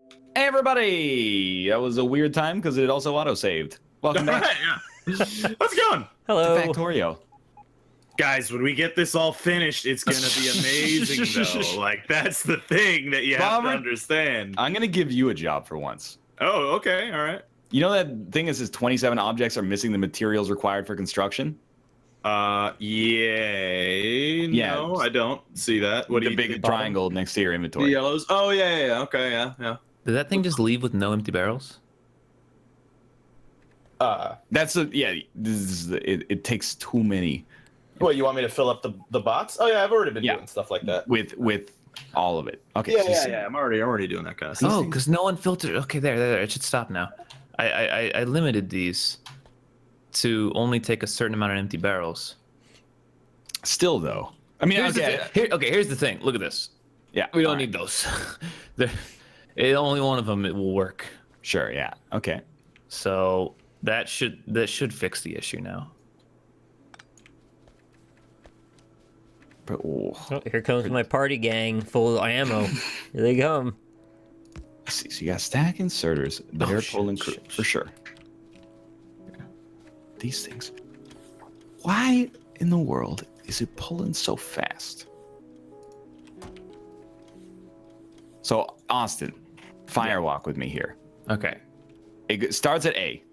Hey everybody! That was a weird time because it also auto-saved. Welcome back Yeah. How's it going? to Hello. Factorio. Guys, when we get this all finished, it's gonna be amazing though. Like, that's the thing that you have to understand. I'm gonna give you a job for once. Oh, okay, all right. You know that thing that says 27 objects are missing the materials required for construction? Yeah. No, I don't see that. What do the you big think? triangle next to your The inventory. yellows? Oh, yeah. Okay, yeah. Did that thing just leave with no empty barrels? That's a it takes too many What, you want me to fill up the box? Oh yeah, I've already been Yeah. doing stuff like that. with all of it. Okay. Yeah. I'm already doing that kind of stuff. Oh, because no one filtered. Okay, there. It should stop now. I limited these to only take a certain amount of empty barrels. Still though. I mean, Here's okay. here's the thing. Look at this. Yeah. We don't all need right. those. Only one of them it will work. Sure, yeah. Okay. So that should fix the issue now. But Oh, here comes my party gang full of ammo. Here they come. see, so you got stack inserters, they're shit, pulling for sure. These things. Why in the world is it pulling so fast? So Austin, firewalk with me here. Okay. It starts at A.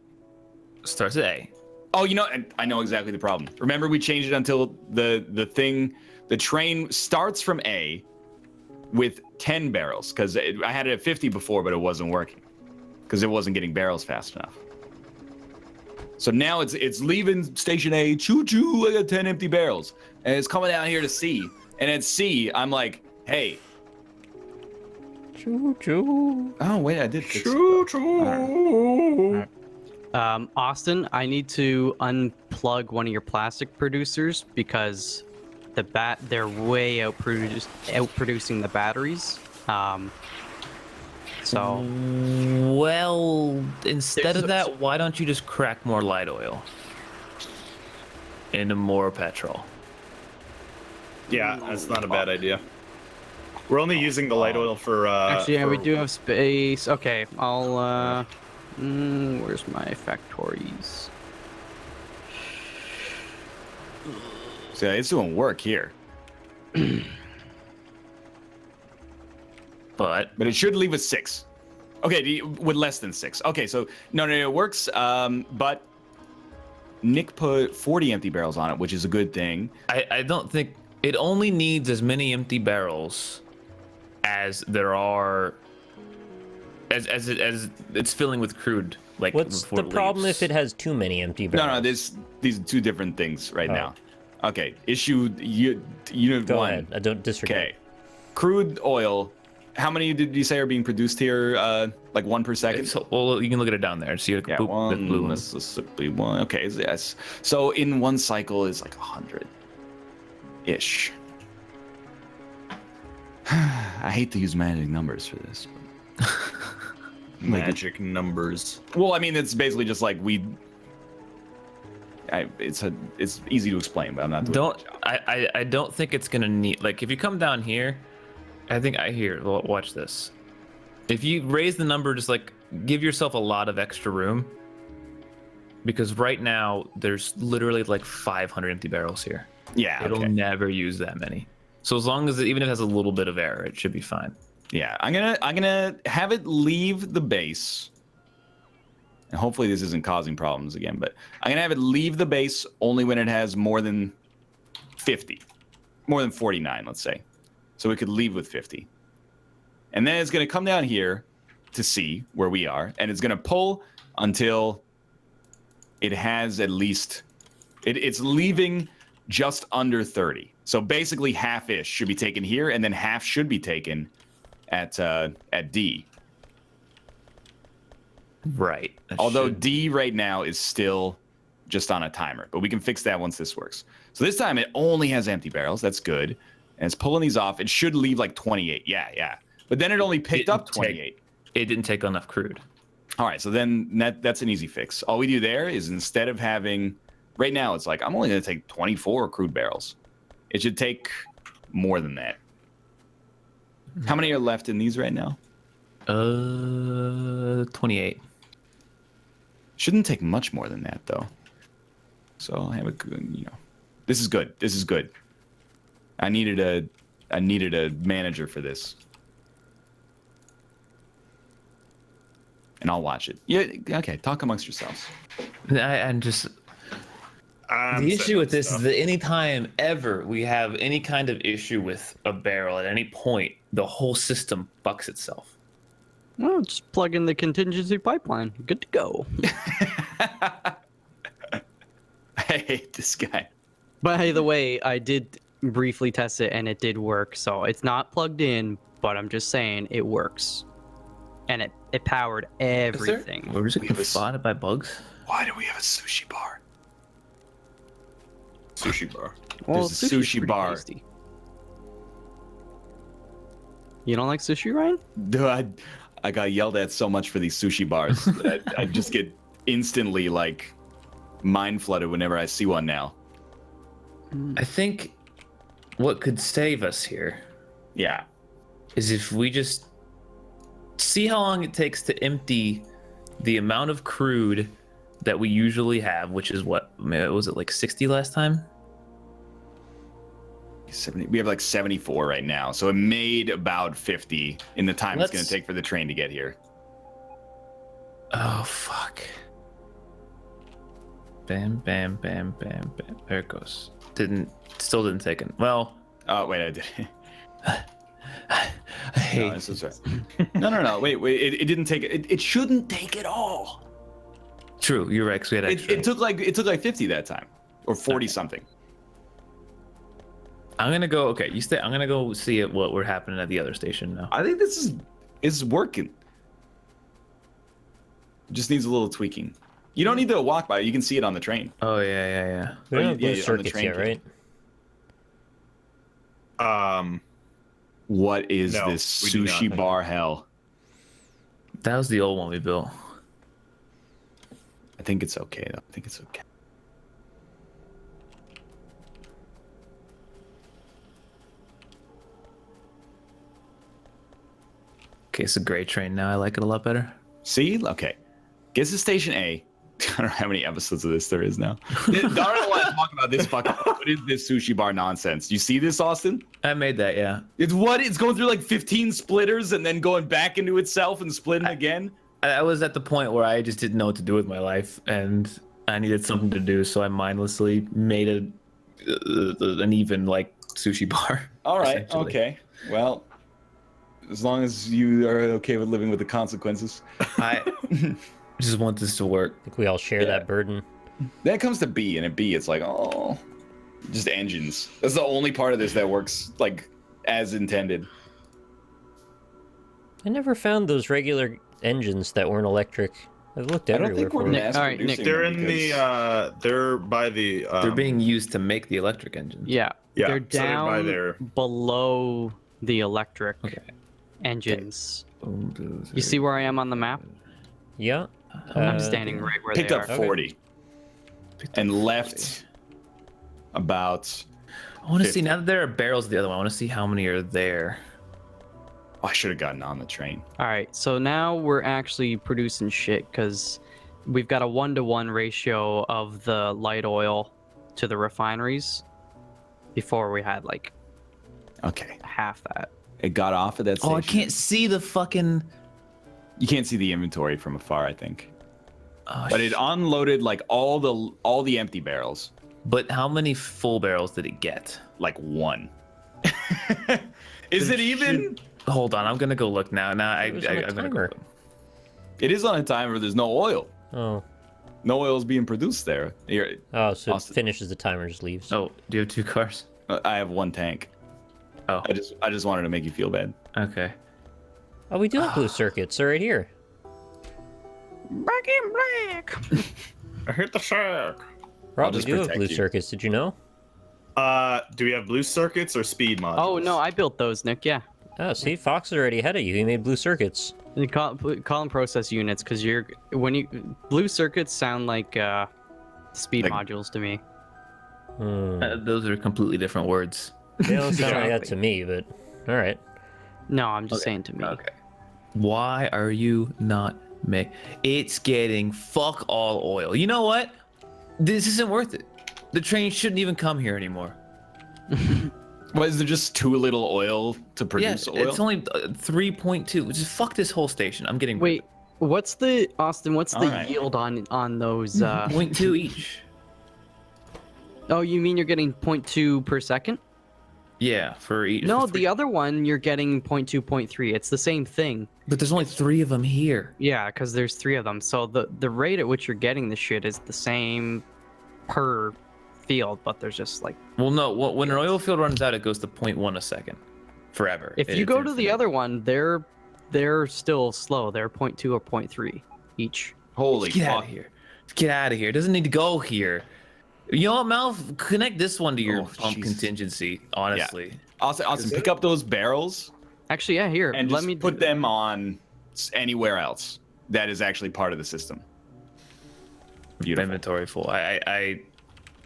Starts at A. Oh, you know, and I know exactly the problem. Remember, we changed it until the train starts from A with 10 barrels, because I had it at 50 before, but it wasn't working because it wasn't getting barrels fast enough. So now it's leaving station A, choo choo, I got 10 empty barrels, and it's coming down here to C, and at C, I'm like, hey. Choo choo. Oh wait, I did fix Choo-choo. Austin, I need to unplug one of your plastic producers because they're way outproducing the batteries. So Well, instead There's of that, why don't you just crack more light oil into more petrol? Yeah, that's not a bad idea. We're only using the light oil for actually, yeah, we for- do have space. Okay, I'll where's my factories? So it's doing work here, But but it should leave us 6. Okay, with less than 6. Okay, so no, it works. But Nick put 40 empty barrels on it, which is a good thing. I don't think it only needs as many empty barrels as there are as it's filling with crude. Like What's before the it problem leaves. if it has too many empty barrels? No, these are two different things right Oh. now. Okay, unit Go 1. ahead. I don't disregard. Okay, crude oil. How many did you say are being produced here? Like 1 per second. So, well, you can look at it down there. See, Yeah, the one. blue one. Mississippi 1. Okay, yes. So in one cycle is like 100 ish. I hate to use magic numbers for this. magic numbers. Well, I mean, it's basically just like it's easy to explain, but I'm not doing Don't that job. I don't think it's gonna need, like, if you come down here, watch this. If you raise the number, just like give yourself a lot of extra room, because right now there's literally like 500 empty barrels here. Yeah, It'll okay. never use that many. So as long as even if it has a little bit of error, it should be fine. Yeah, I'm gonna have it leave the base, and hopefully this isn't causing problems again. But I'm gonna have it leave the base only when it has more than 50, more than 49, let's say. So we could leave with 50, and then it's gonna come down here to see where we are, and it's gonna pull until it has at least it's leaving just under 30. So basically half-ish should be taken here, and then half should be taken at D. Right. That Although should- D right now is still just on a timer, but we can fix that once this works. So this time it only has empty barrels. That's good. And it's pulling these off. It should leave like 28. Yeah. But then it only picked up 28. It didn't take enough crude. All right, so then that's an easy fix. All we do there is instead of having, right now it's like, I'm only going to take 24 crude barrels. It should take more than that. How many are left in these right now? 28. Shouldn't take much more than that though. So I'll have a good, this is good. This is good. I needed a manager for this. And I'll watch it. Yeah, okay, talk amongst yourselves. I'm just the issue with this is that anytime ever we have any kind of issue with a barrel at any point, the whole system fucks itself. Well, just plug in the contingency pipeline. Good to go. I hate this guy. By the way, I did briefly test it and it did work. So it's not plugged in, but I'm just saying it works. And it powered everything. We're just getting spotted by bugs. Why do we have a sushi bar? Sushi bar. Well, There's a sushi's sushi pretty bar. tasty. You don't like sushi, Ryan? Dude, I got yelled at so much for these sushi bars that I just get instantly like mind flooded whenever I see one now. I think what could save us here Yeah. is if we just see how long it takes to empty the amount of crude that we usually have, which is what was it, like 60 last time? 70, we have like 74 right now, so it made about 50 in the time it's going to take for the train to get here. Oh fuck! Bam, bam, bam, bam, bam. There it goes. Still didn't take it. Well, Oh wait, I did. I hate No, this is right. No. Wait. It didn't take it. It shouldn't take it all. True, you're right. 'Cause we had extra. It took like 50 that time, or 40 something. I'm gonna go. Okay, you stay. I'm gonna go see what we're happening at the other station now. I think this is working. Just needs a little tweaking. You don't need to walk by. You can see it on the train. Oh yeah. We don't have yeah, blue on the circuits train yet, kit. right? What is No, this we do not. sushi bar hell? That was the old one we built. I think it's okay though. I think it's okay. Okay, it's a gray train now. I like it a lot better. See? Okay. Gets to station A. I don't know how many episodes of this there is now. I don't want to talk about this fucking. What is this sushi bar nonsense? You see this, Austin? I made that, yeah. It's what? It's going through like 15 splitters and then going back into itself and splitting again? I was at the point where I just didn't know what to do with my life, and I needed something to do, so I mindlessly made an even like sushi bar. All right. essentially. Okay. Well, as long as you are okay with living with the consequences. I just want this to work. I think we all share Yeah. that burden. Then it comes to B, and at B, it's like, oh, just engines. That's the only part of this that works like as intended. I never found those regular engines that weren't electric. I've looked I don't everywhere think we're for them. mass All right, Nick, producing They're them in the. They're by the. They're being used to make the electric engines. Yeah. Yeah, They're so they're down by there. below the electric Okay. engines. 1, 2, 3. You see where I am on the map? Yeah. I'm standing right where picked they up are. 40 and left about. I want to see 50. now that there are barrels at the other one. I want to see how many are there. Oh, I should have gotten on the train. All right, so now we're actually producing shit because we've got a 1-to-1 ratio of the light oil to the refineries. Before we had like Okay, half that. it got off of that station. Oh, I can't see the fucking. You can't see the inventory from afar, I think. Oh, But it unloaded like all the empty barrels, But how many full barrels did it get? like one. Is it even? Hold on, I'm gonna go look now. Now It was on a I'm gonna go. timer. Look. It is on a timer. There's no oil. Oh. No oil is being produced there. Here, Oh, so Austin. it finishes the timer, just leaves. Oh, do you have 2 cars? I have one tank. Oh, I just wanted to make you feel bad. okay. Oh, we do have blue circuits. They're right here. Back in black. I hit the shark. Rob, we just do have protect blue you. circuits. Did you know? Do we have blue circuits or speed modules? Oh no, I built those, Nick. Yeah. Oh, see, Fox is already ahead of you. He made blue circuits. You call them process units because blue circuits sound like speed Like- modules to me. Those are completely different words. They don't sound like that Exactly. to me, but all right. No, I'm just saying to me. Okay. Why are you not make? It's getting fuck all oil. You know what? This isn't worth it. The train shouldn't even come here anymore. What, is there just too little oil to produce oil? It's only 3.2. Just fuck this whole station. I'm getting Wait, what's the Austin? What's the Alright. yield on those? 0.2 each. Oh, you mean you're getting 0.2 per second? Yeah, for each. No, for three. the other one you're getting 0.2, 0.3. It's the same thing. But there's only 3 of them here. Yeah, because there's 3 of them. So the rate at which you're getting the shit is the same per field, but there's just like. Well, no. When an oil field runs out, it goes to 0.1 a second, forever. If you It's go to the infinite. other one, they're still slow. They're 0.2 or 0.3 each. Holy Get out fuck. of here. Get out of here. It doesn't need to go here. You know what, Mal? Connect this one to your Oh, pump Jesus. contingency, honestly. Austin, pick up those barrels Actually, yeah. Here, and let just me put them on anywhere else that is actually part of the system. Beautiful. Inventory full. I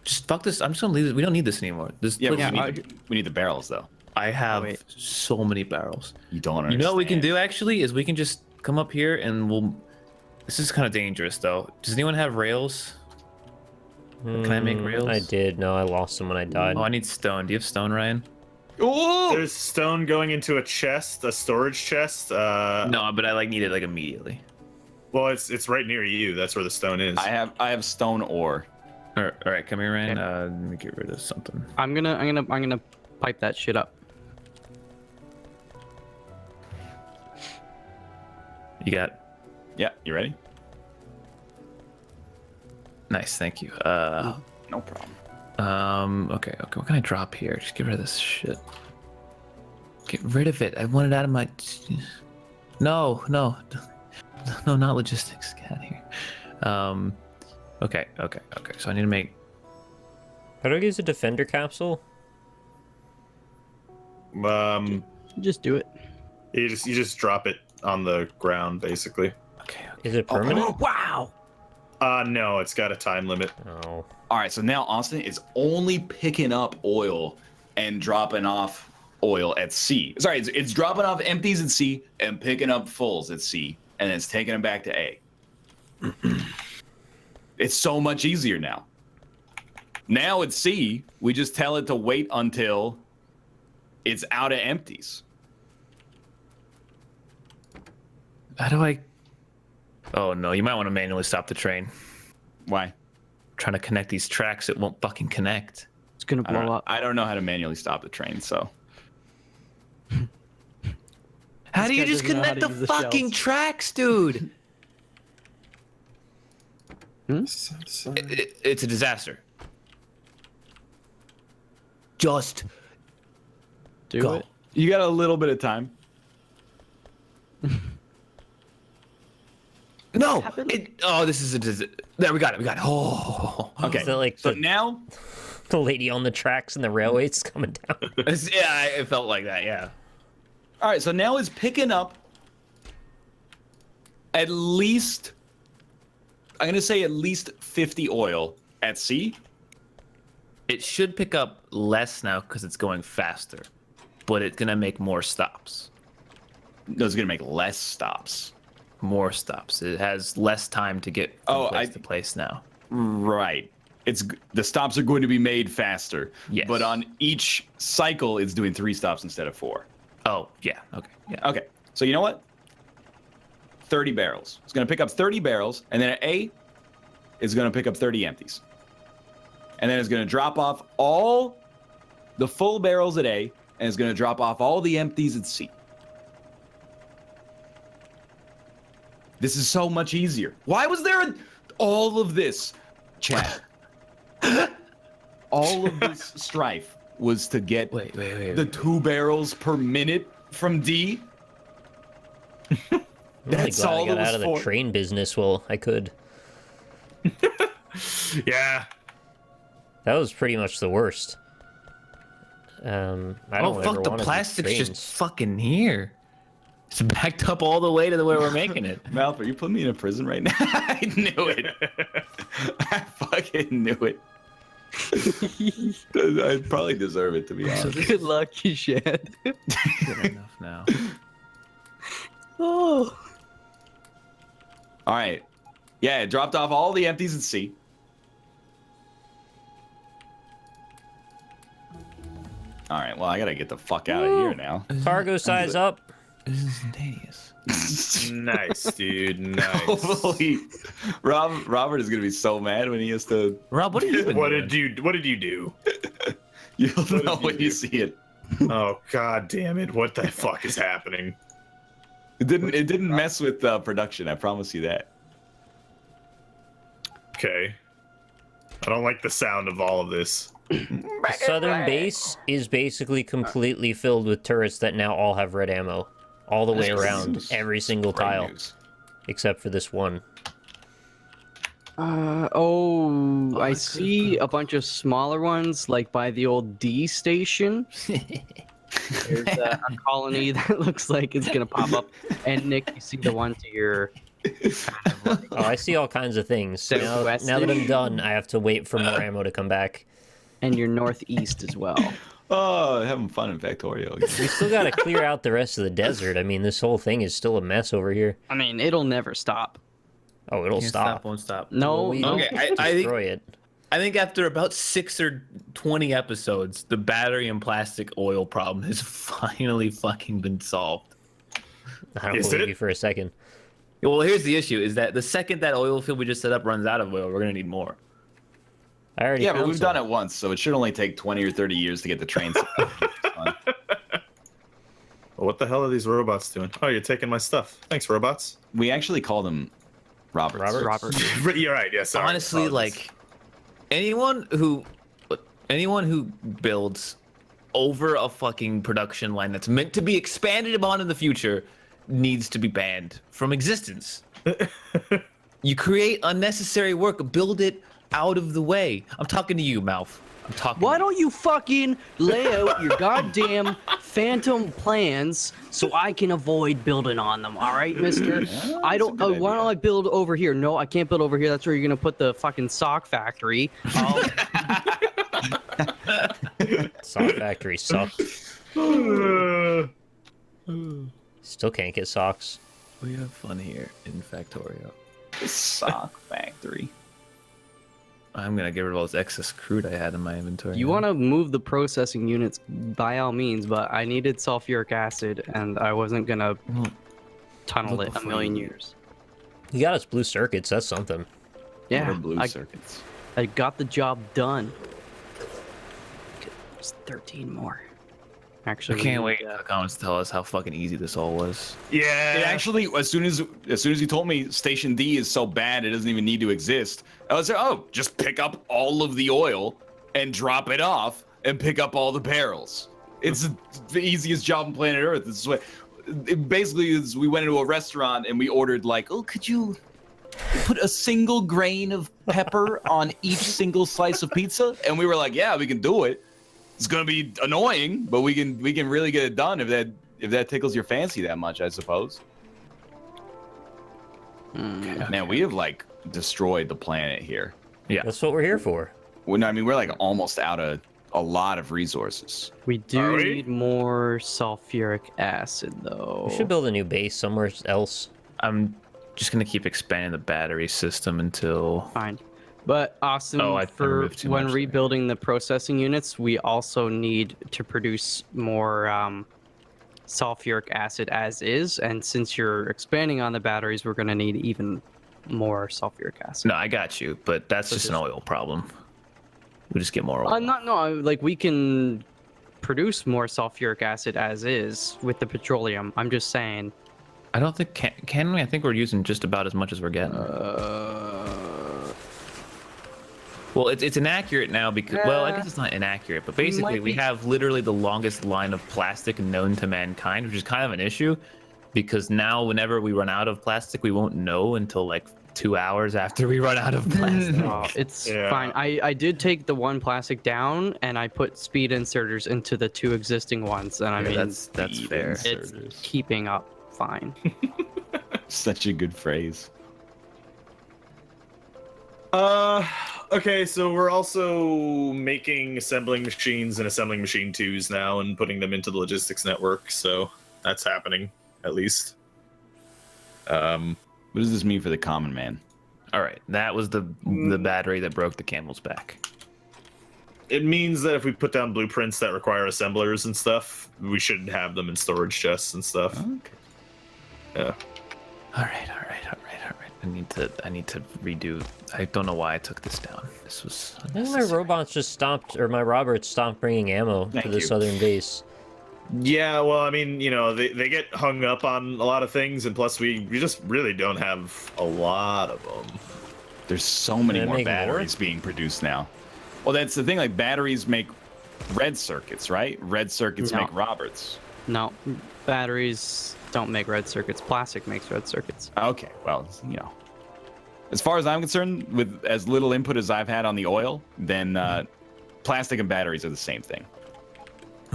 just fuck this. I'm just gonna leave it. We don't need this anymore. This Yeah, place- we need the barrels though. I have wait. so many barrels. You don't You understand. know what we can do actually is we can just come up here and we'll. This is kind of dangerous though. Does anyone have rails? Can I make rails? I did. No, I lost them when I died. Oh, I need stone. Do you have stone, Ryan? Oh! There's stone going into a chest, a storage chest. No, but I need it like immediately. Well, it's right near you. That's where the stone is. I have stone ore. All right, come here, Ryan. Okay. Let me get rid of something. I'm gonna pipe that shit up. You got Yeah, you ready? nice. Thank you. No problem. Okay. What can I drop here? Just get rid of this shit. Get rid of it. I want it out of my. No, not logistics. Get out of here. Okay. So I need to make. How do I use a defender capsule? Just do it. You just drop it on the ground, basically. Okay. Is it permanent? Wow. No, it's got a time limit. Oh. All right, so now Austin is only picking up oil and dropping off oil at sea. Sorry, it's dropping off empties at sea and picking up fulls at sea, and it's taking them back to A. It's so much easier now. Now at sea, we just tell it to wait until it's out of empties. How do I? Oh no! You might want to manually stop the train. Why? Trying to connect these tracks, it won't fucking connect. It's gonna blow up. I don't know how to manually stop the train, so. How do you guy just doesn't know how connect to the use the fucking shells. tracks, dude? It's a disaster. Just Do go. it. You got a little bit of time. No. This is a disaster. There, we got it. Oh. Okay. Is that like So the, now, the lady on the tracks and the railways coming down? Yeah, it felt like that. Yeah. all right, so now it's picking up at least, I'm going to say at least 50 oil at sea. It should pick up less now because it's going faster, but it's gonna make more stops. No, it's going to make less stops. More stops. It has less time to get from Oh, place to place now. Right. The stops are going to be made faster. Yes. But on each cycle, it's doing 3 stops instead of 4. Oh, yeah. Okay. Yeah. Okay. So you know what? 30 barrels. It's going to pick up 30 barrels, and then at A, it's going to pick up 30 empties. And then it's going to drop off all the full barrels at A, and it's going to drop off all the empties at C. This is so much easier. Why was there all of this, chat? All of this strife was to get Wait. the 2 barrels per minute from D. I'm really That's glad all I got it was out of the for. train business while I could. Yeah. That was pretty much the worst. I don't Oh, ever fuck. The wanna do plastic's trains. just fucking here. It's backed up all the way to where we're making it. Malf, are you putting me in a prison right now? I knew it. I fucking knew it. I probably deserve it, to be honest. Good luck, you shed. Good enough now. Oh. All right. Yeah, it dropped off all the empties at sea. All right, well, I gotta get the fuck out of here now. Cargo size up. This is instantaneous. Nice, dude. Nice. Hopefully, Robert is gonna be so mad when he has to. Rob, what are you What doing? did you do? You'll did know you when you do? see it. Oh god damn it! What the fuck is happening? It didn't mess with production. I promise you that. Okay. I don't like the sound of all of this. The southern base is basically completely filled with turrets that now all have red ammo. All the way That's around, news. every single Great tile. news. Except for this one. I see a bunch of smaller ones, like by the old D station. There's a colony that looks like it's gonna pop up. And Nick, you see the one to your. Oh, I see all kinds of things. Now that I'm done, I have to wait for more ammo to come back. And your northeast as well. Oh, having fun in Factorio. Again. We still gotta clear out the rest of the desert. I mean, this whole thing is still a mess over here. I mean, it'll never stop. Oh, it'll Can't stop. won't stop. No, We no. Okay, I think destroy it. I think after about 6 or 20 episodes, the battery and plastic oil problem has finally fucking been solved. I don't Is believe it? you for a second. Well, here's the issue: is that the second that oil field we just set up runs out of oil, we're gonna need more. I already Yeah, but found we've some. done it once, so it should only take 20 or 30 years to get the train set up. Well, what the hell are these robots doing? Oh, you're taking my stuff. Thanks, robots. We actually call them Roberts. Robert? You're right. Yes. Yeah, Honestly, like anyone who builds over a fucking production line that's meant to be expanded upon in the future needs to be banned from existence. You create unnecessary work, build it out of the way. I'm talking to you, Mouth. I'm talking. Why don't you fucking lay out your goddamn phantom plans so I can avoid building on them, all right, mister? I don't. good Why don't I build over here? No, I can't build over here. That's where you're gonna put the fucking sock factory. Sock factory suck. Still can't get socks. We have fun here in Factorio. The sock factory. I'm gonna get rid of all this excess crude I had in my inventory. You want to move the processing units by all means, but I needed sulfuric acid, and I wasn't gonna tunnel Look it a before million you- years. You got us blue circuits, that's something. What Yeah, are blue I circuits? got the job done. There's 13 more. I Actually, can't wait for the comments to tell us how fucking easy this all was. Yeah. It actually, as soon as you told me Station D is so bad it doesn't even need to exist, I was like, oh, just pick up all of the oil and drop it off and pick up all the barrels. It's the easiest job on planet Earth. This is what it basically is. We went into a restaurant and we ordered like, oh, could you put a single grain of pepper on each single slice of pizza? And we were like, yeah, we can do it. It's gonna be annoying, but we can really get it done if that tickles your fancy that much, I suppose. Man, we have like destroyed the planet here. Yeah. That's what we're here for. I mean, we're like almost out of a lot of resources. We do Are we? need more sulfuric acid, though. We should build a new base somewhere else. I'm just gonna keep expanding the battery system until. Fine. But Austin, Oh, I for removed too when much there. rebuilding the processing units, we also need to produce more sulfuric acid as is. And since you're expanding on the batteries, we're going to need even more sulfuric acid. No, I got you, but that's just an oil problem. We just get more oil. Like we can produce more sulfuric acid as is with the petroleum. I'm just saying. I don't think can we? I think we're using just about as much as we're getting. Well, it's inaccurate now because well, I guess it's not inaccurate, but basically we have literally the longest line of plastic known to mankind, which is kind of an issue because now whenever we run out of plastic, we won't know until like 2 hours after we run out of plastic. Oh, it's Yeah. fine. I did take the one plastic down and I put speed inserters into the two existing ones, and I mean that's fair. it's keeping up fine. Such a good phrase. Okay, so we're also making assembling machines and assembling machine 2s now and putting them into the logistics network, so that's happening, at least. What does this mean for the common man? All right, that was the battery that broke the camel's back. It means that if we put down blueprints that require assemblers and stuff, we should have them in storage chests and stuff. Okay. Yeah. All right. I need to redo. I don't know why I took this down. This was I think my unnecessary. robots just stopped, or my Roberts stopped bringing ammo Thank to the you. southern base. Yeah, well, I mean, they get hung up on a lot of things, and plus we just really don't have a lot of them. There's so many They more make more? batteries being produced now. Well, that's the thing. Like batteries make red circuits, right? Red circuits No. make Roberts. No, batteries don't make red circuits. Plastic makes red circuits. Okay, well, as far as I'm concerned, with as little input as I've had on the oil, then plastic and batteries are the same thing.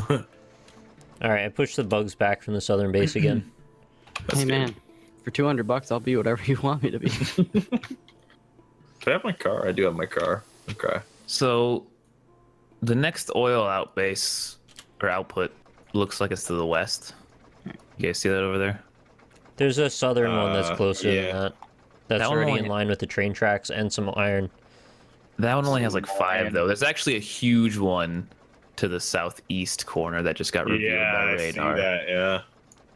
All right, I pushed the bugs back from the southern base again. Hey man, for $200, I'll be whatever you want me to be. Can I have my car? I do have my car. Okay. So, the next oil outbase or output looks like it's to the west. You guys see that over there? There's a southern one that's closer yeah. than that. That's That one already only- in line with the train tracks and some iron. That one only has like 5 though. There's actually a huge one to the southeast corner that just got revealed Yeah, by I see radar. that. Yeah.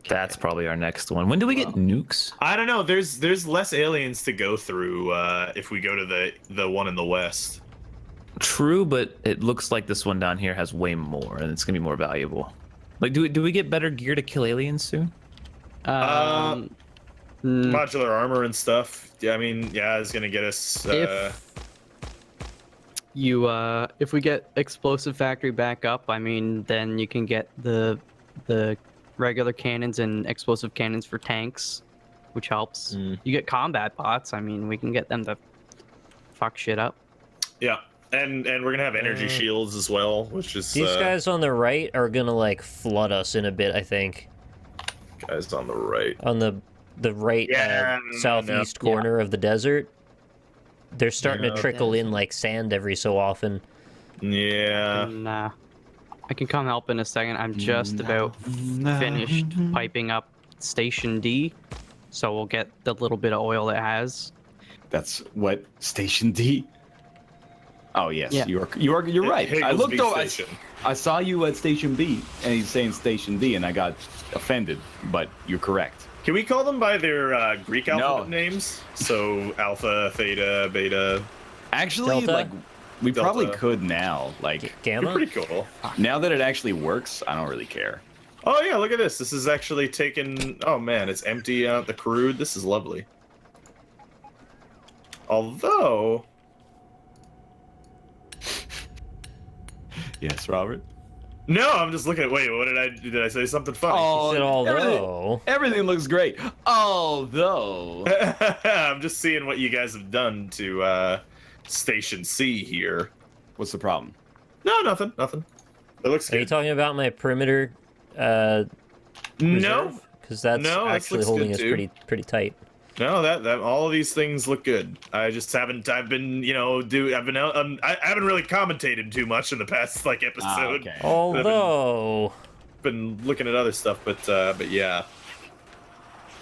That's probably our next one. When do we get nukes? I don't know. There's less aliens to go through if we go to the one in the west. True, but it looks like this one down here has way more, and it's gonna be more valuable. Like, do we get better gear to kill aliens soon? Mm, Modular armor and stuff. Yeah, I mean, yeah, it's gonna get us. if we get explosive factory back up, I mean, then you can get the regular cannons and explosive cannons for tanks, which helps. You get combat bots. I mean, we can get them to fuck shit up. Yeah, and we're gonna have energy shields as well, which is These guys on the right are gonna like flood us in a bit, I think. guys on the right. On the right Yeah, southeast no, yeah. corner of the desert. They're starting Yeah. to trickle in like sand every so often. Yeah. And, I can come help in a second. I'm just about finished piping up Station D, so we'll get the little bit of oil it has. That's what Station D. Oh yes, Yeah. you're right. I Higglesby looked over. Station. I saw you at Station B, and he's saying Station D, and I got offended. But you're correct. Can we call them by their Greek alphabet No. names? So alpha, theta, beta. Actually, Delta? like we Delta. probably could now. Like They're Gamma? pretty cool. now that it actually works, I don't really care. Oh yeah, look at this. This is actually taken. Oh man, it's empty out the crude. This is lovely. Although, Yes, Robert. no, I'm just looking at. Wait, what did I say something funny? Oh, Said although. everything looks great. Although, I'm just seeing what you guys have done to Station C here. what's the problem? No, nothing. It looks Are you good. talking about my perimeter No, because that's No, this actually looks holding good us too. pretty tight. no, that all of these things look good. I just haven't. I've been, I haven't really commentated too much in the past episode. Ah, okay. Although Been looking at other stuff, but yeah,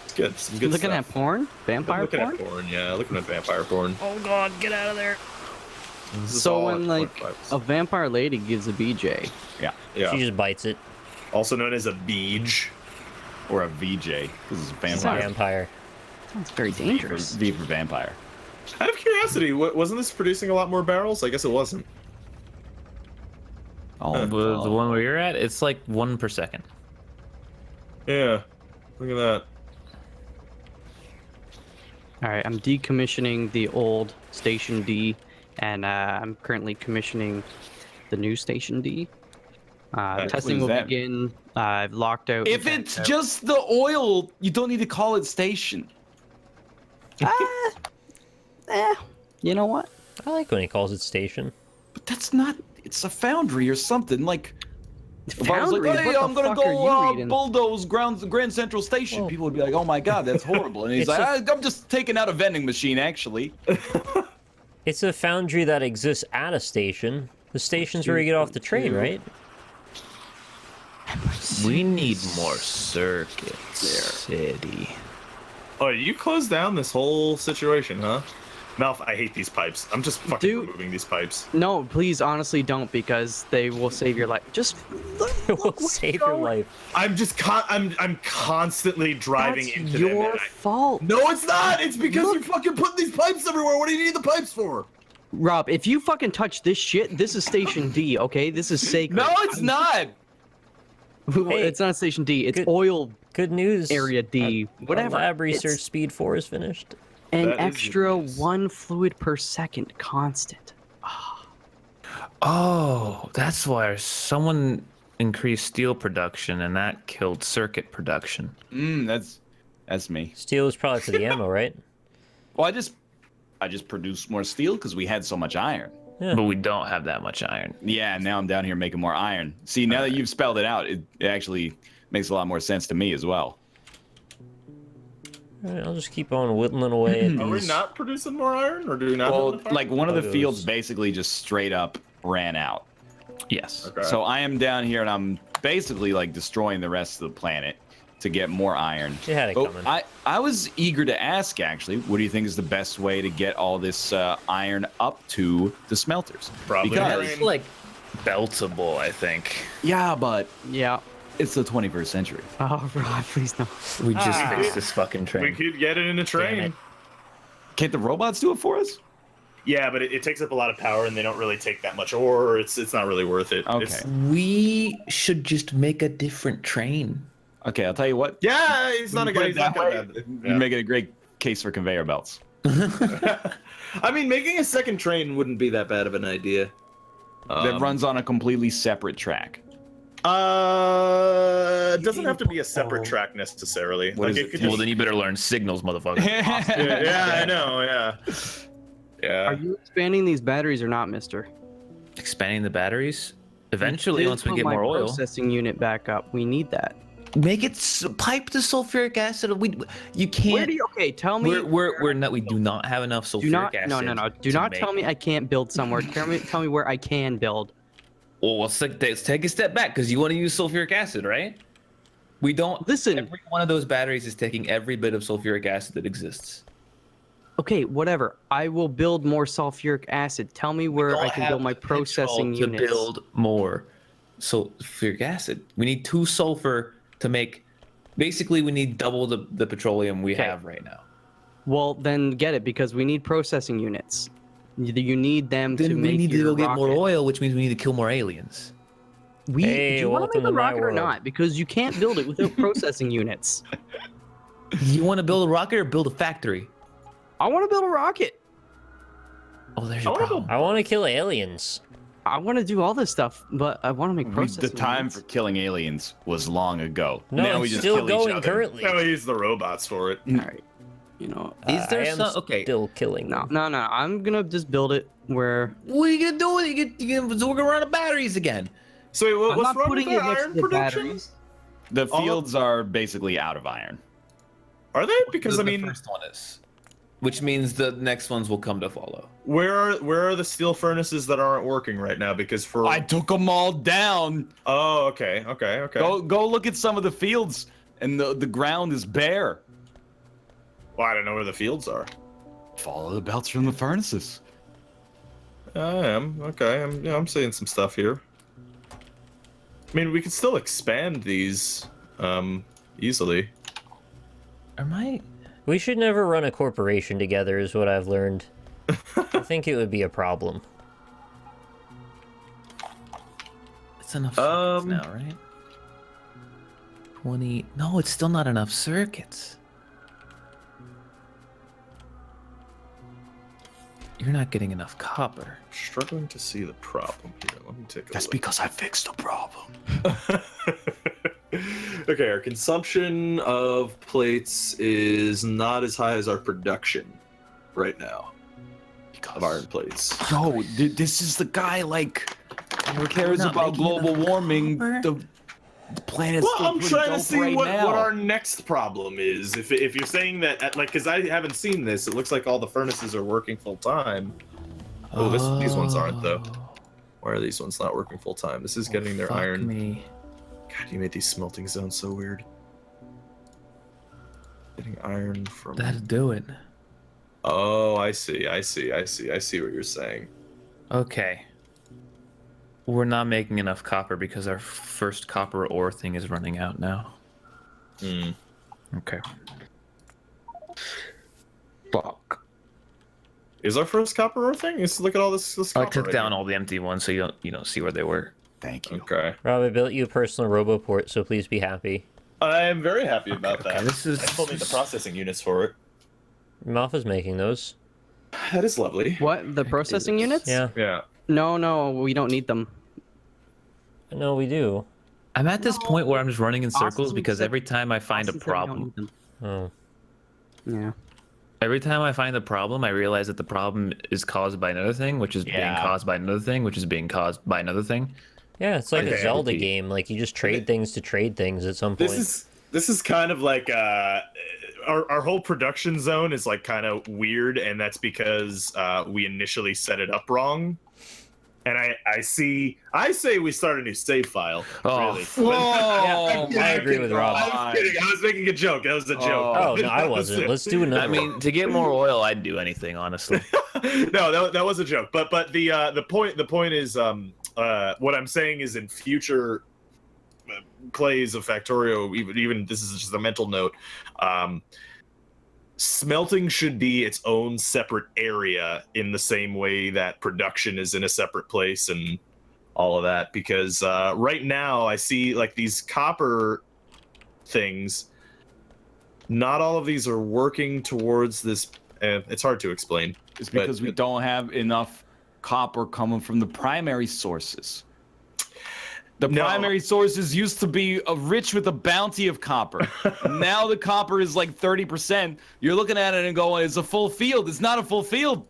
it's good. Some good Looking stuff. at porn? Vampire looking porn? at porn, yeah, looking at vampire porn. oh god, get out of there. This is So all when at like 0.5%. a vampire lady gives a BJ, Yeah, yeah, She just bites it. also known as a beej. or a VJ. This is It's a vampire. vampire. sounds very V for, dangerous. v for vampire. Out of curiosity, wasn't this producing a lot more barrels? I guess it wasn't. Oh, The one where you're at, it's like 1 per second. Yeah, look at that. All right, I'm decommissioning the old Station D, and I'm currently commissioning the new Station D. Nice. Testing What will is that? begin. I've locked out. If the it's vent out. just the oil, you don't need to call it station. You know what? I like when he calls it station. But that's not. It's a foundry or something. Like, if I was Foundry? like, hey, What the I'm gonna fuck are you go reading? bulldoze Grand Central Station, Well- people would be like, oh my god, that's horrible. And he's It's like, I'm just taking out a vending machine, actually. It's a foundry that exists at a station. The station's where you get off the train, right? We need more circuits, city. Oh, you closed down this whole situation, huh? Malf, I hate these pipes. I'm just fucking Dude. removing these pipes. No, please, honestly, don't, because they will save your life. Just It will save your life. I'm just I'm constantly driving That's into them. your and fault. No, it's not. It's because you're fucking putting these pipes everywhere. What do you need the pipes for? Rob, if you fucking touch this shit, this is Station D, okay? This is sacred. No, it's not. It's not Station D. It's good- oil Good news. area D. Our Whatever. lab research It's speed 4 is finished. an That is extra good news. 1 fluid per second constant. Oh, that's why someone increased steel production and that killed circuit production. That's me. Steel is probably for the ammo, right? Well, I just produced more steel because we had so much iron. Yeah. But we don't have that much iron. Yeah, now I'm down here making more iron. See, now that you've spelled it out, it actually makes a lot more sense to me as well. All right, I'll just keep on whittling away at Are we these. not producing more iron, or do we not? Well, have enough iron? like one of the Photos. fields basically just straight up ran out. Yes. Okay. So I am down here and I'm basically like destroying the rest of the planet to get more iron. You had it But coming. I was eager to ask actually, what do you think is the best way to get all this iron up to the smelters? Probably because iron. Like beltable, I think. yeah, but Yeah. it's the 21st century. Oh, Rob, please no. We just fixed this fucking We train. could get it in a Damn train. it. Can't the robots do it for us? Yeah, but it takes up a lot of power, and they don't really take that much ore. It's not really worth it. Okay. We should just make a different train. Okay, I'll tell you what. Yeah, he's not a Put guy. it He's not that way, bad. You're making a great case for conveyor belts. I mean, making a second train wouldn't be that bad of an idea. That runs on a completely separate track. It doesn't have to be a separate track necessarily. What Like, is it it? could Well, just- then you better learn signals, motherfucker. yeah, I know. Yeah. Yeah. Are you expanding these batteries or not, mister? Expanding the batteries. Eventually, Please once we put get my more oil, processing unit back up. We need that. make it pipe the sulfuric acid. You can't. Where do you, okay, tell me. We're not. We do not have enough sulfuric do not, acid. no. Do to not make tell me I can't build somewhere. Tell me where I can build. Well, let's take a step back because you want to use sulfuric acid, right? We don't. Listen. Every one of those batteries is taking every bit of sulfuric acid that exists. Okay, whatever. I will build more sulfuric acid. Tell me where Don't I can have build my the potential processing to units. build more sulfuric acid. We need 2 sulfur to make. Basically, we need double the petroleum we Okay. have right now. Well, then get it because we need processing units. You need them to Then make we need to your go get more rocket. oil, which means we need to kill more aliens. We Hey, do you want to welcome make a to my rocket or world. not? Because you can't build it without processing units. You want to build a rocket or build a factory? I want to build a rocket. Oh, there's I your wanna problem. I want to kill aliens. I want to do all this stuff, but I want to make processing The time units. for killing aliens was long ago. No, now it's we just still kill each going other. currently. No, use the robots for it. All right. You know, Is there I am some? Okay. still killing no, them. no, no. I'm gonna just build it where What are you gonna do? You gonna work around the batteries again? So wait, I'm what's not wrong putting with it our next iron to the production? batteries. The All of- fields are basically out of iron. Are they? Because The I mean, first one is, which means the next ones will come to follow. where are the steel furnaces that aren't working right now? Because for I took them all down. oh, okay. Go look at some of the fields, and the ground is bare. Well, I don't know where the fields are. Follow the belts from the furnaces. I am okay. I'm seeing some stuff here. I mean, we could still expand these easily. Am I? We should never run a corporation together, is what I've learned. I think it would be a problem. It's enough circuits Um, now, right? 20. No, it's still not enough circuits. You're not getting enough copper. Struggling to see the problem here. Let me take a That's look. because I fixed the problem. Okay, our consumption of plates is not as high as our production right now of iron plates. Yo, this is the guy like who cares not about making global enough warming. copper? The planet's Well, still I'm pretty trying to dope see right what now. our next problem is. If you're saying that, like, because I haven't seen this, it looks like all the furnaces are working full time. Oh, these ones aren't though. Why are these ones not working full time? This is getting their Fuck iron. Me. God, you made these smelting zones so weird. Getting iron from. That'll do it. Oh, I see what you're saying. Okay. We're not making enough copper because our first copper ore thing is running out now. Hmm. Okay. Fuck. Is our first copper ore thing? Let's look at all this I copper took right down here. all the empty ones so you don't see where they were. Thank you. Okay. Rob, I built you a personal roboport, so please be happy. I am very happy about Okay, that. this is- I still need the processing units for it. Malfa's making those. That is lovely. What? The processing units? Yeah. Yeah. No, we don't need them. No, we do. I'm at this point where I'm just running in circles Austin because said- every time I find a Austin said we don't problem, need them. Oh. Yeah. every time I find a problem, I realize that the problem is caused by another thing, which is being Yeah. caused by another thing, which is being caused by another thing. Yeah, it's like a Okay, Zelda repeat. game. Like, you just trade things to trade things at some point. This is kind of like our whole production zone is like kind of weird, and that's because we initially set it up wrong. And I say we start a new save file. Oh, Really. Whoa! I agree with Rob. I was kidding. I was making a joke. That was a joke. Oh, no, I wasn't. Let's do another I one. mean, to get more oil, I'd do anything, honestly. No, that was a joke. But the point is what I'm saying is in future plays of Factorio, even this is just a mental note. Smelting should be its own separate area in the same way that production is in a separate place and all of that. Because right now I see like these copper things. Not all of these are working towards this. It's hard to explain. It's because we don't have enough copper coming from the primary sources. The No. primary sources used to be rich with a bounty of copper. Now the copper is like 30%. You're looking at it and going, it's a full field. It's not a full field.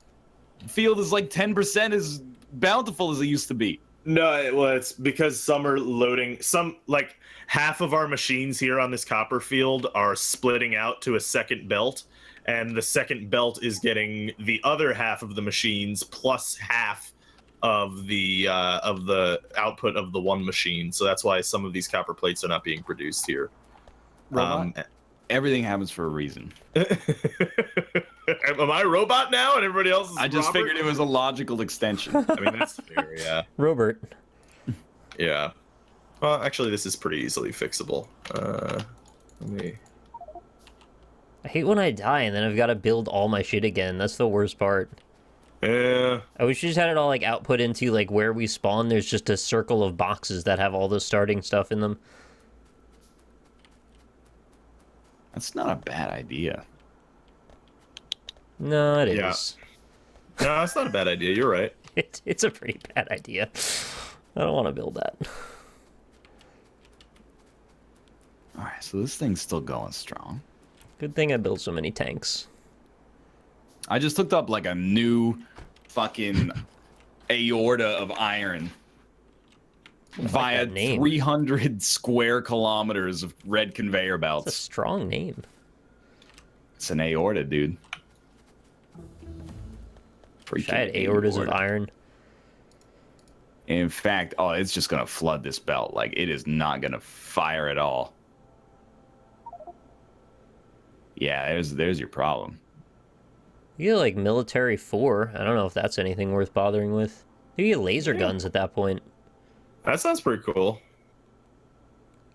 Field is like 10% as bountiful as it used to be. No, well, it's because some are loading. Some, like, half of our machines here on this copper field are splitting out to a second belt, and the second belt is getting the other half of the machines plus half of the output of the one machine. So that's why some of these copper plates are not being produced here. Everything happens for a reason. Am I a robot now and everybody else is I just Robert? figured it was a logical extension. I mean, that's fair, yeah. Robert. Yeah. Well, actually, this is pretty easily fixable. Let me... I hate when I die and then I've got to build all my shit again. That's the worst part. Yeah. I wish you just had it all like output into like where we spawn. There's just a circle of boxes that have all the starting stuff in them. That's not a bad idea. No, it Yeah. is. No, that's not a bad idea. You're right. It's a pretty bad idea. I don't want to build that. All right, so this thing's still going strong. Good thing I built so many tanks. I just hooked up like a new fucking aorta of iron via that name. 300 square kilometers of red conveyor It's a belts. strong name. It's an aorta, dude. Wish I had aortas of iron. In fact, oh, it's just gonna flood this belt. Like, it is not gonna fire at all. Yeah, there's your problem. You get like military 4. I don't know if that's anything worth bothering with. You get laser guns at that point. That sounds pretty cool.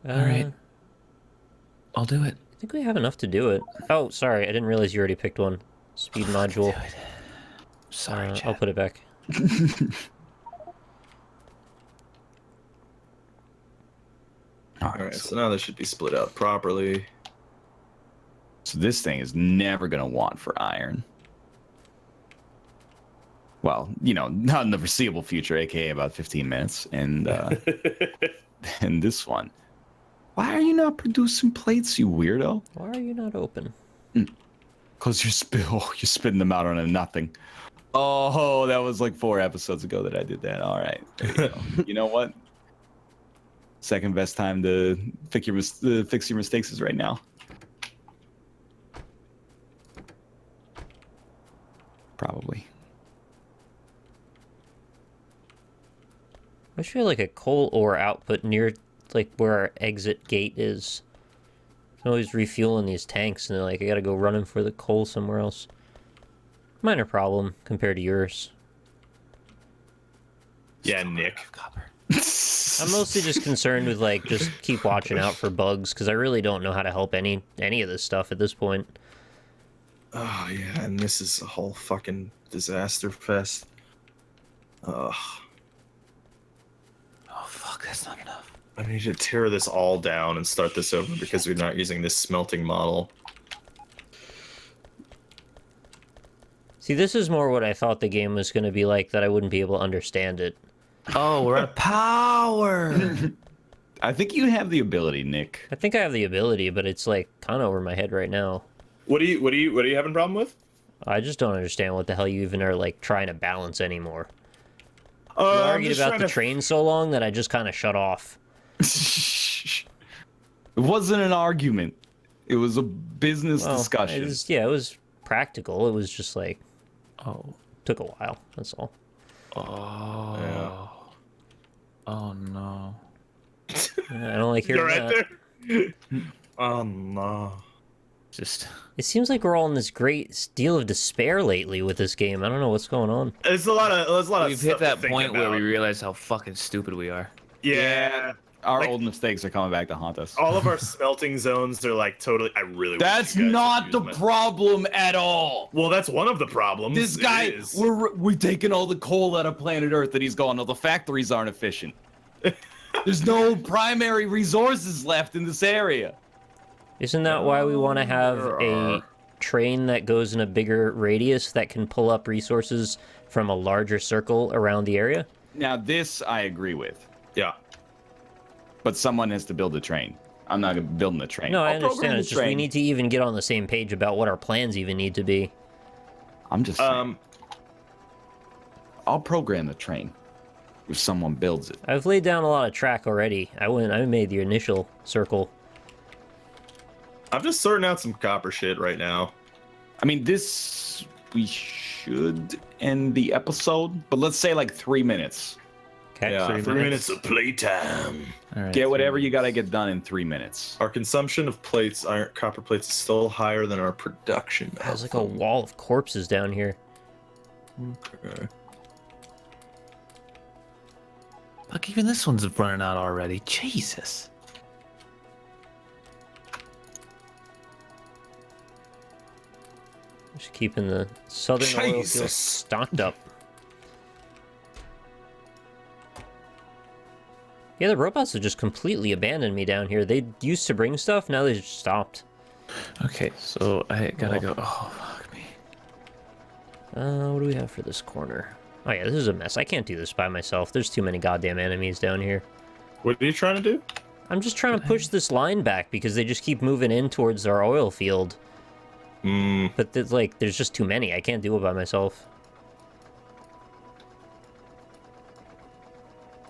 All right. I'll do it. I think we have enough to do it. Oh, sorry. I didn't realize you already picked one. Speed module. Sorry, I'll Chad. put it back. All All right, right, so now this should be split out properly. so this thing is never gonna want for iron. Well, you know, not in the foreseeable future, aka about 15 minutes. And and this one. Why are you not producing plates, you weirdo? Why are you not open? Because you're spitting them out on a nothing. Oh, that was like 4 episodes ago that I did that. All right. There you go. You know what? Second best time to fix your mistakes is right now. Probably. I wish we had like a coal ore output near like where our exit gate is. I'm always refueling these tanks, and they're like, I gotta go running for the coal somewhere else. Minor problem compared to yours. Yeah, Nick. I'm mostly just concerned with, like, just keep watching out for bugs, because I really don't know how to help any of this stuff at this point. Oh, yeah, and this is a whole fucking disaster fest. Ugh. Oh fuck, that's not enough. I need to tear this all down and start this over because we're not using this smelting model. See, this is more what I thought the game was going to be like, that I wouldn't be able to understand it. Oh, we're out of power. I think you have the ability, Nick. I think I have the ability, but it's, like, kind of over my head right now. What are you having a problem with? I just don't understand what the hell you even are, like, trying to balance anymore. You I'm argued just about trying the to- train so long that I just kind of shut off. It wasn't an argument. It was a business Well, discussion. it was practical. It was just, like, Oh. took a while. That's all. Oh. Yeah. Oh no. I don't like hearing You're right that. there. Oh no. Just. It seems like we're all in this great deal of despair lately with this game. I don't know what's going on. There's a lot of We've stuff hit that to think point where we about. realize how fucking stupid we are. Yeah. Our like- old mistakes are coming back to haunt us. All of our smelting zones are like totally. I really. wish That's you guys not would the use my- problem at all. Well, that's one of the problems. This It guy, is. we're taking all the coal out of planet Earth, and he's going, "No, the factories aren't efficient. There's no primary resources left in this area." Isn't that why we want to have There a are. train that goes in a bigger radius that can pull up resources from a larger circle around the area? Now, this I agree with, Yeah. but someone has to build a train. I'm not building the train. No, I I'll program understand. the It's just we train. need to even get on the same page about what our plans even need to be. I'm just saying, I'll program the train if someone builds it. I've laid down a lot of track already. I made the initial circle. I'm just sorting out some copper shit right now. I mean, this we should end the episode, but let's say like 3 minutes. Okay. Yeah, 3 3 minutes. minutes of playtime. All right, Get whatever you gotta get done in 3 minutes. Our consumption of plates, copper plates, is still higher than our production. There's like a wall of corpses down here. Okay. Look, even this one's running out already. Jesus. Just keeping the southern oil field Jesus. stocked up. Yeah, the robots have just completely abandoned me down here. They used to bring stuff, now they just stopped. Okay, so I gotta go. Oh, fuck me. What do we have for this corner? Oh yeah, this is a mess. I can't do this by myself. There's too many goddamn enemies down here. What are you trying to do? I'm just trying to push this line back because they just keep moving in towards our oil field. But there's just too many. I can't do it by myself.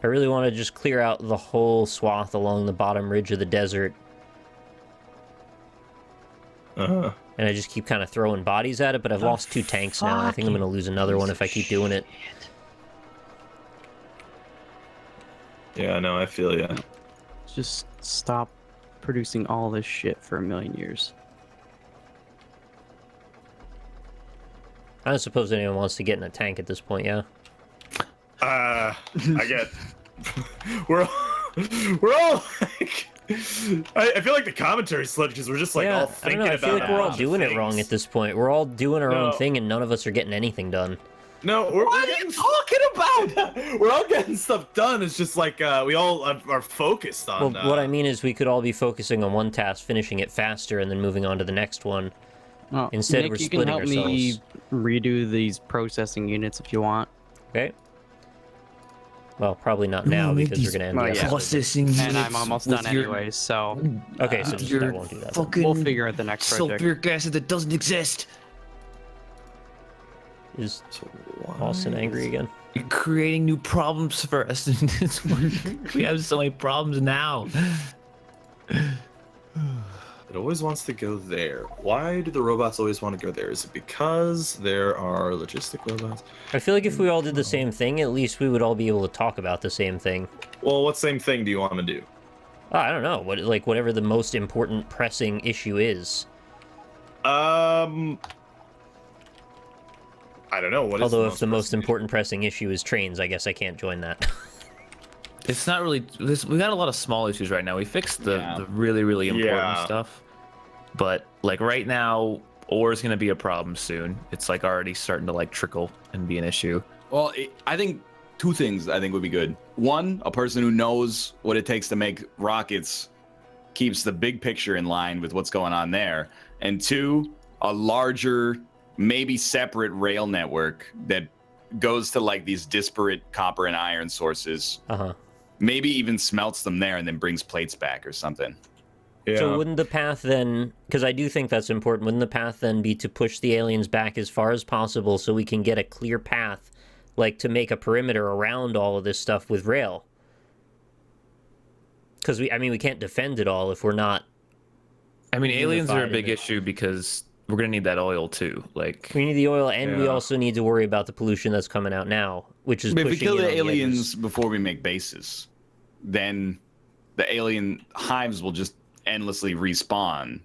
I really want to just clear out the whole swath along the bottom ridge of the desert. Uh-huh. And I just keep kind of throwing bodies at it, but I've lost 2 tanks now. I think I'm going to lose another one if I keep doing it. Yeah, no, I feel ya. Just stop producing all this shit for 1,000,000 years. I don't suppose anyone wants to get in a tank at this point, yeah? I get. we're all like. I feel like the commentary slipped because we're just like all I thinking don't know. I about. feel like we're all things. doing it wrong at this point. We're all doing our own No. thing, and none of us are getting anything done. No, what are you talking about? We're all getting stuff done. It's just like we all are focused on. Well, what I mean is we could all be focusing on one task, finishing it faster, and then moving on to the next one. Well, Instead, Nick, we're you can splitting help me ourselves. redo these processing units if you want. Okay? Well, probably not now because we're going to end Well, the yeah. episode. Processing And I'm almost done anyways, so Okay, so just, I won't do that. then. we'll figure out the next project. sulfuric acid that doesn't exist. Is Austin angry again? You're creating new problems for us in this one. We have so many problems now. It always wants to go there. Why do the robots always want to go there? Is it because there are logistic robots? I feel like if we all did the same thing, at least we would all be able to talk about the same thing. Well, what same thing do you want to do? Oh, I don't know. Whatever the most important pressing issue is. I don't know. What is Although if the most pressing important pressing issue is trains, I guess I can't join that. It's not really. We got a lot of small issues right now. We fixed the really, really important Yeah. stuff. But like right now, ore is going to be a problem soon. It's like already starting to like trickle and be an issue. Well, I think two things I think would be good. One, a person who knows what it takes to make rockets keeps the big picture in line with what's going on there. And two, a larger, maybe separate rail network that goes to like these disparate copper and iron sources. Uh-huh. Maybe even smelts them there and then brings plates back or something. Yeah. So wouldn't the path then, because I do think that's important, wouldn't the path then be to push the aliens back as far as possible so we can get a clear path, like to make a perimeter around all of this stuff with rail? Because we can't defend it all if we're not. I mean, aliens are a Unified big in it. issue because we're going to need that oil too. Like, We need the oil, and we Yeah. also need to worry about the pollution that's coming out now, which is But if we pushing kill in the on edges. aliens before we make bases, then the alien hives will just endlessly respawn.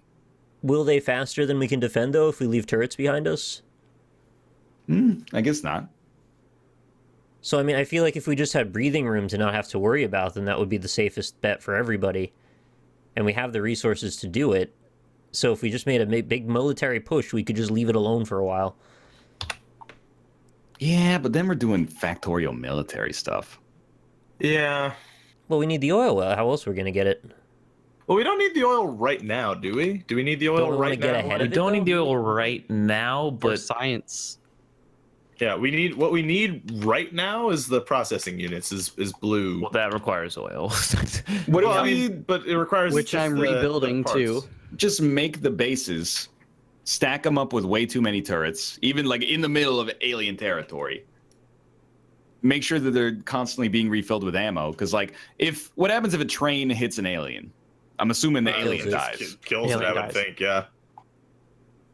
Will they faster than we can defend, though, if we leave turrets behind us? I guess not. So, I mean, I feel like if we just had breathing room to not have to worry about them, that would be the safest bet for everybody. And we have the resources to do it. So if we just made a big military push, we could just leave it alone for a while. Yeah, but then we're doing Factorio military stuff. Yeah. Well, we need the oil. How else are we going to get it? Well, we don't need the oil right now, do we? Do we need the oil Don't we wanna right get now? ahead we of it, don't though? need the oil right now, For but science. Yeah, what we need right now is the processing units is blue. well, that requires oil. What Well, if I we mean, but it requires Which just I'm the rebuilding parts. too. just make the bases, stack them up with way too many turrets, even like in the middle of alien territory? Make sure that they're constantly being refilled with ammo, because like what happens if a train hits an alien? I'm assuming the alien it. dies. Kills it, Alien I would dies. think. Yeah.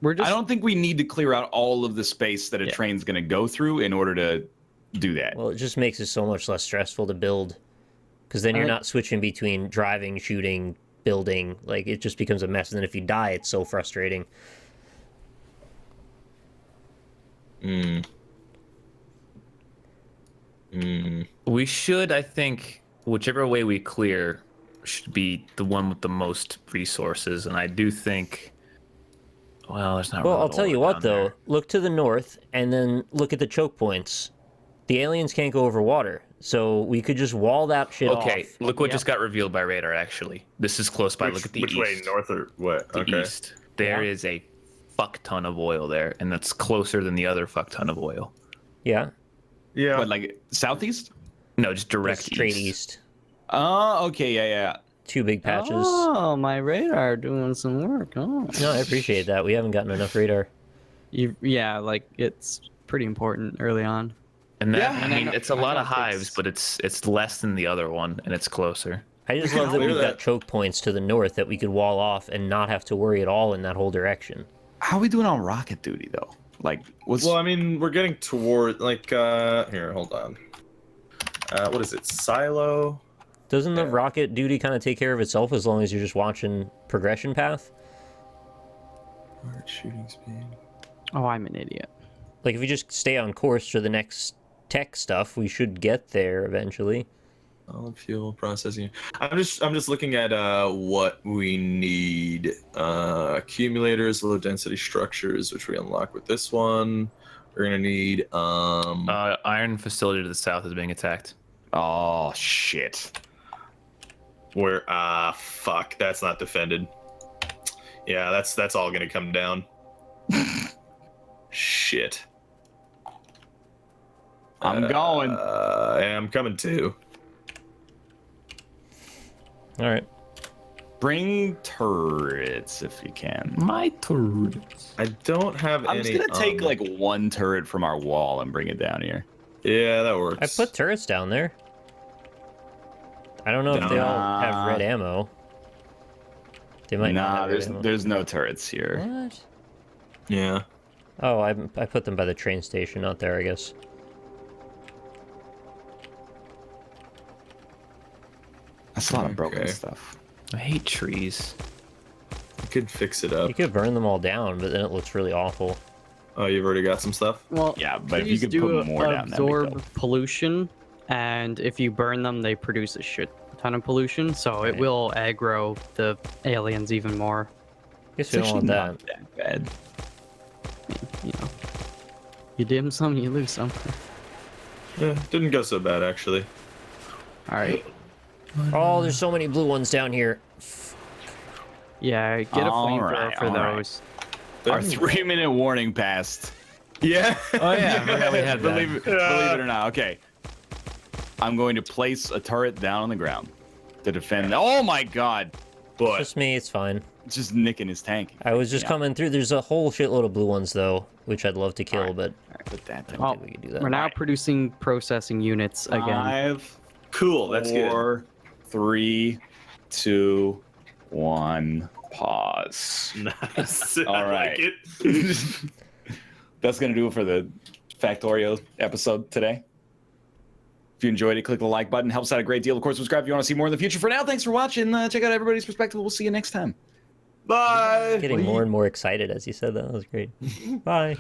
We're just I don't think we need to clear out all of the space that a train's going to go through in order to do that. Well, it just makes it so much less stressful to build. Because then you're not switching between driving, shooting, building. Like, it just becomes a mess. And then if you die, it's so frustrating. we should, I think, whichever way we clear should be the one with the most resources. And I do think, well, there's not Well, really I'll tell oil you what, down though. there. Look to the north, and then look at the choke points. The aliens can't go over water. So we could just wall that shit off. Okay, look what just got revealed by radar, actually. This is close by. Look at the which east. way, north or what? The Okay. east. There Yeah. is a fuck ton of oil there, and that's closer than the other fuck ton of oil. Yeah. Yeah. But like southeast? No, just direct Straight east. east. Oh, okay, yeah. Two big patches. Oh, my radar doing some work. Oh. No, I appreciate that. We haven't gotten enough radar. Yeah, like it's pretty important early on. And that, Yeah, I mean, and it's a I lot of don't think hives, but it's less than the other one, and it's closer. I just We can love that clear we've that. got choke points to the north that we could wall off and not have to worry at all in that whole direction. How are we doing on rocket duty though? Like, what's Well, I mean, we're getting toward like here. Hold on. What is it? Silo. Doesn't the Yeah. rocket duty kind of take care of itself as long as you're just watching progression path? Shooting speed. Oh, I'm an idiot. Like if you just stay on course for the next tech stuff, we should get there eventually. Solid fuel processing. I'm just looking at what we need. Accumulators, low density structures, which we unlock with this one. We're gonna need Iron facility to the south is being attacked. oh shit. where fuck, that's not defended. Yeah, that's all gonna come down. Shit. I'm going. Yeah, I'm coming too. All right. Bring turrets if you can. My turd. I don't have I'm any. just gonna take like one turret from our wall and bring it down here. Yeah, that works. I put turrets down there. I don't know if they all have red ammo. They might not Nah, have red ammo. there's no turrets here. What? Yeah. Oh, I put them by the train station, not there, I guess. That's a lot of broken Okay. stuff. I hate trees. You could fix it up. You could burn them all down, but then it looks really awful. Oh, you've already got some stuff? Well, Yeah, but if you trees could do put more down, that'd be absorb dope. pollution, and if you burn them, they produce a shit ton of pollution. So it Right. will aggro the aliens even more. Guess we It's don't want actually that. not that bad. You know, you dim some, you lose some. Yeah, didn't go so bad actually. All right. Oh, there's so many blue ones down here. Yeah, get a All flamethrower right, for all right. those. Our 3-minute warning passed. Yeah. Oh yeah, I forgot we had that. believe it or not. Okay. I'm going to place a turret down on the ground to defend. Oh my god. But Just me, it's fine. just nicking his tank. I was just Yeah. coming through. There's a whole shitload of blue ones though, which I'd love to kill, Alright. but Put that down. I Oh, don't think we can do that. We're now Alright. producing processing units again. 5, Cool, that's good. 4, 3, 2, 1. Pause. Nice. All I right. like it. That's going to do it for the Factorio episode today. If you enjoyed it, click the like button. Helps out a great deal. Of course, subscribe if you want to see more in the future. For now, thanks for watching. Check out everybody's perspective. We'll see you next time. Bye. Getting more and more excited as you said that. That was great. Bye.